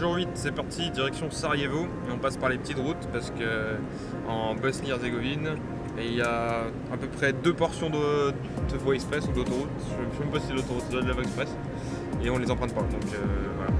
Jour 8, c'est parti, direction Sarajevo. Et on passe par les petites routes parce que en Bosnie-Herzégovine, il y a à peu près 2 portions de voie express ou d'autoroute. Je ne sais même pas si c'est l'autoroute, c'est de la voie express. Et on les emprunte pas. Donc voilà.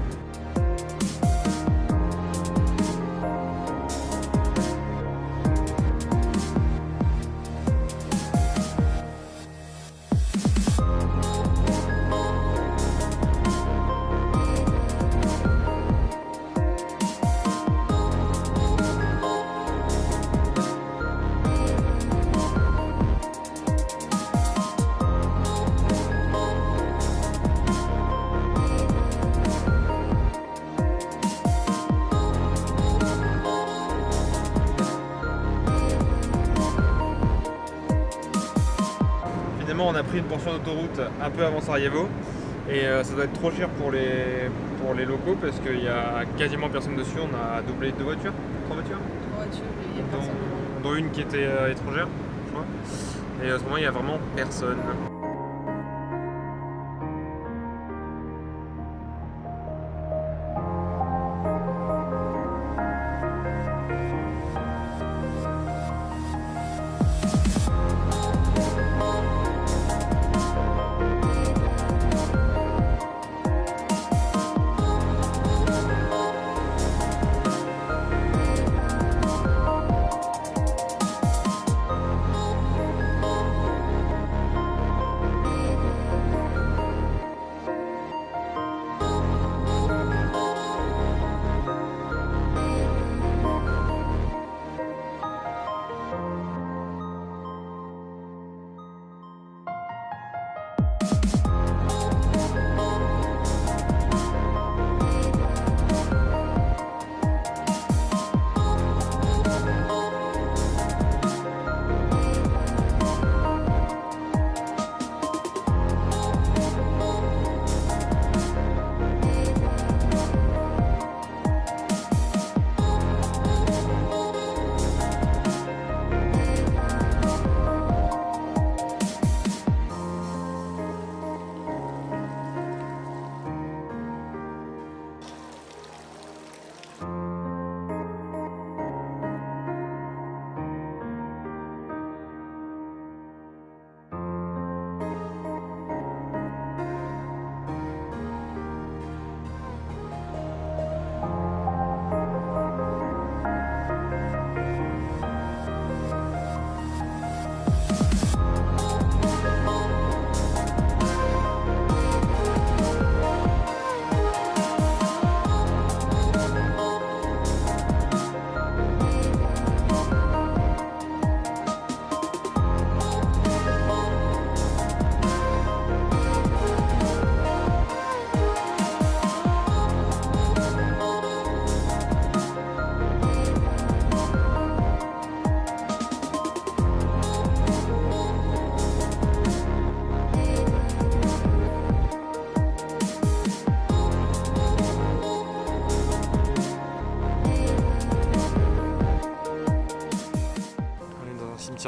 On a pris une portion d'autoroute un peu avant Sarajevo et ça doit être trop cher pour les locaux parce qu'il y a quasiment personne dessus. On a doublé 2 voitures, 3 voitures, 3 voitures, il y a personne. dont une qui était étrangère, je crois. Et autrement, il n'y a vraiment personne.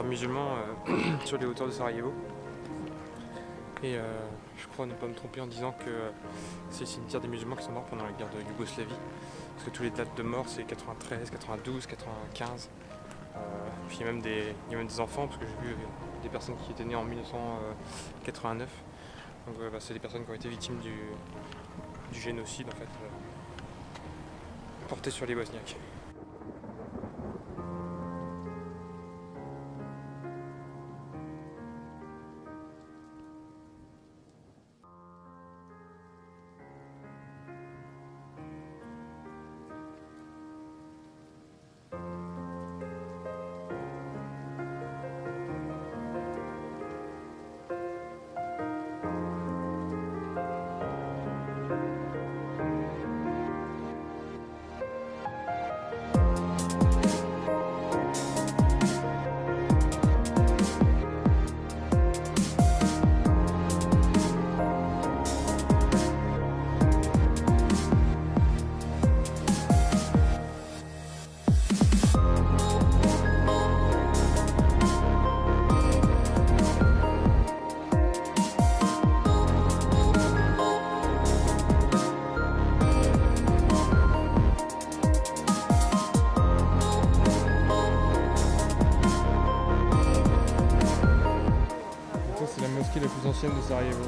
Musulman sur les hauteurs de Sarajevo et je crois ne pas me tromper en disant que c'est le cimetière des musulmans qui sont morts pendant la guerre de Yougoslavie parce que tous les dates de mort c'est 93, 92, 95 puis il y a même des enfants parce que j'ai vu des personnes qui étaient nées en 1989 donc c'est des personnes qui ont été victimes du génocide en fait porté sur les Bosniaques. Sarajevo.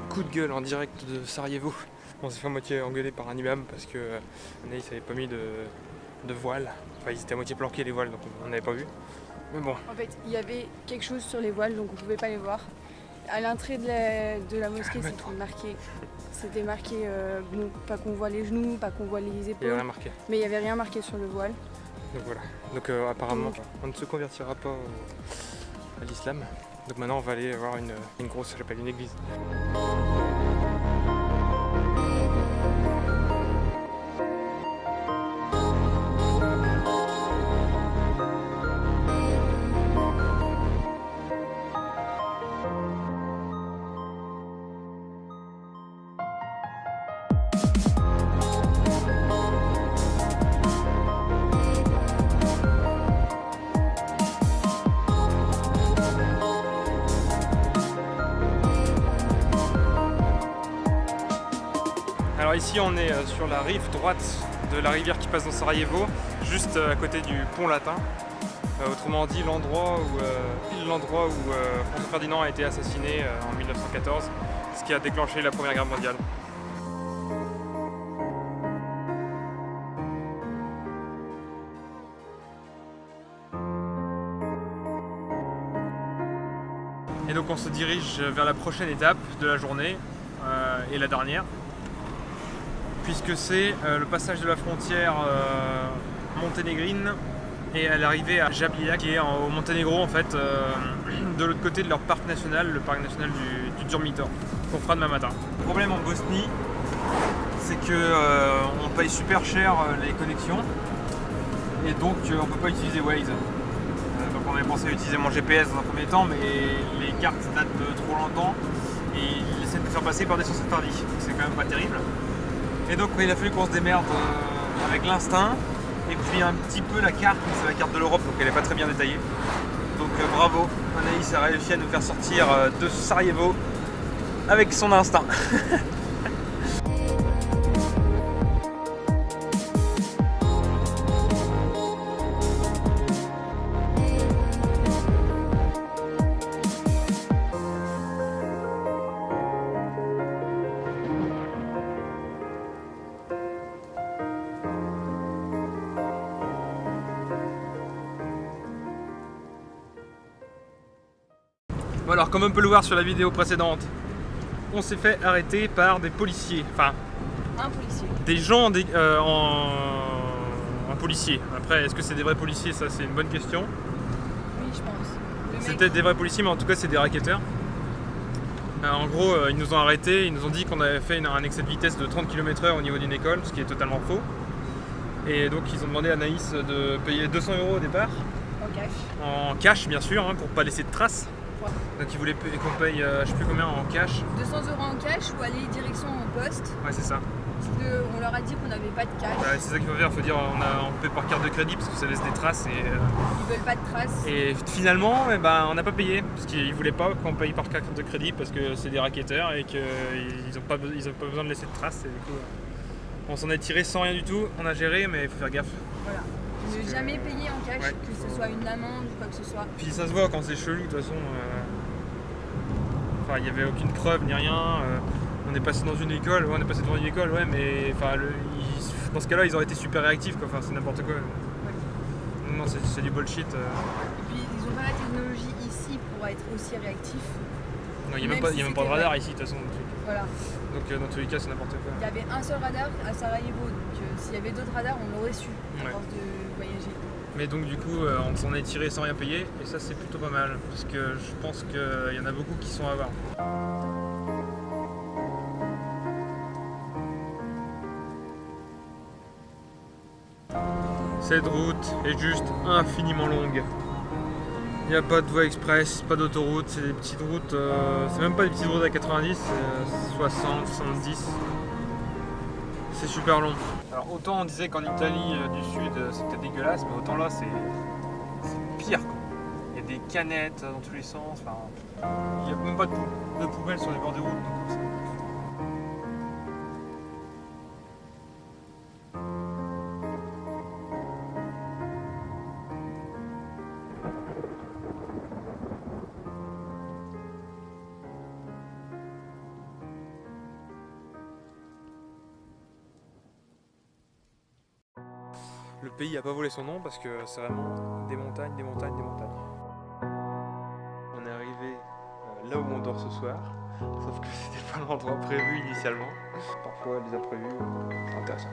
Coup de gueule en direct de Sarajevo. On s'est fait à moitié engueuler par un imam parce que Anaïs avait pas mis de voile. Enfin, ils étaient à moitié planqués les voiles, donc on n'avait pas vu. Mais bon. En fait, il y avait quelque chose sur les voiles, donc on pouvait pas les voir. À l'entrée de la mosquée, c'était marqué bon, pas qu'on voit les genoux, pas qu'on voit les Il n'y épaules. avait rien marqué. Mais il n'y avait rien marqué sur le voile. Donc voilà. Donc apparemment, on ne se convertira pas à l'islam. Donc maintenant, on va aller voir une grosse chapelle, une église. Alors ici on est sur la rive droite de la rivière qui passe dans Sarajevo, juste à côté du pont latin. Autrement dit pile l'endroit où François Ferdinand a été assassiné en 1914, ce qui a déclenché la Première Guerre mondiale. Et donc on se dirige vers la prochaine étape de la journée et la dernière, puisque c'est le passage de la frontière monténégrine et à l'arrivée à Jablija, qui est au Monténégro en fait, de l'autre côté de leur parc national, le parc national du Durmitor, qu'on fera demain matin. Le problème en Bosnie, c'est que on paye super cher les connexions et donc on peut pas utiliser Waze. Donc on avait pensé utiliser mon GPS dans un premier temps, mais les cartes datent de trop longtemps et ils essaient de nous faire passer par des sens interdits, donc c'est quand même pas terrible. Et donc il a fallu qu'on se démerde avec l'instinct et puis un petit peu la carte, c'est la carte de l'Europe, donc elle n'est pas très bien détaillée. Donc bravo, Anaïs a réussi à nous faire sortir de Sarajevo avec son instinct. Bon alors, comme on peut le voir sur la vidéo précédente, on s'est fait arrêter par des policiers, enfin Un policier. des gens en policier. Après, est-ce que c'est des vrais policiers? Ça, c'est une bonne question. Oui, je pense. C'est peut-être des vrais policiers, mais en tout cas, c'est des racketteurs. En gros, ils nous ont arrêtés, ils nous ont dit qu'on avait fait un excès de vitesse de 30 km/h au niveau d'une école, ce qui est totalement faux. Et donc, ils ont demandé à Anaïs de payer 200 € au départ. En cash. En cash, bien sûr, hein, pour pas laisser de traces. Ouais. Donc, ils voulaient qu'on paye, je sais plus combien, en cash. 200 € en cash ou aller direction au poste. Ouais, c'est ça. Parce qu'on leur a dit qu'on n'avait pas de cash. Ouais, c'est ça qu'il faut faire, il faut dire on paie par carte de crédit parce que ça laisse des traces Ils veulent pas de traces. et finalement on n'a pas payé parce qu'ils voulaient pas qu'on paye par carte de crédit parce que c'est des racketteurs et qu'ils n'ont pas besoin de laisser de traces et du coup on s'en est tiré sans rien du tout, on a géré mais il faut faire gaffe. Voilà. Ne jamais payer en cash, ouais, que ce soit une amende ou quoi que ce soit. Puis ça se voit quand c'est chelou de toute façon, il n'y avait aucune preuve ni rien. On est passé dans une école, ouais, on est passé devant une école, ouais, mais dans ce cas-là, ils auraient été super réactifs, quoi. Enfin, c'est n'importe quoi. Ouais. Non, c'est du bullshit. Et puis, ils ont pas la technologie ici pour être aussi réactifs. Non, il n'y a même pas de radar ici, de toute façon. Voilà. Donc, dans tous les cas, c'est n'importe quoi. Il y avait un seul radar à Sarajevo, donc s'il y avait d'autres radars, on l'aurait su à Ouais. force de voyager. Mais donc, du coup, on s'en est tiré sans rien payer, et ça, c'est plutôt pas mal, parce que je pense qu'il y en a beaucoup qui sont à voir. Cette route est juste infiniment longue. Il n'y a pas de voie express, pas d'autoroute, c'est des petites routes, c'est même pas des petites routes à 90, c'est 60, 70. C'est super long. Alors autant on disait qu'en Italie du Sud c'était dégueulasse, mais autant là c'est pire, quoi. Il y a des canettes dans tous les sens. Enfin, il n'y a même pas de poubelles sur les bords des routes. Donc ça. Le pays n'a pas volé son nom parce que c'est vraiment des montagnes, des montagnes, des montagnes. On est arrivé là où on dort ce soir, sauf que c'était pas l'endroit prévu initialement. Parfois les imprévus, c'est intéressant.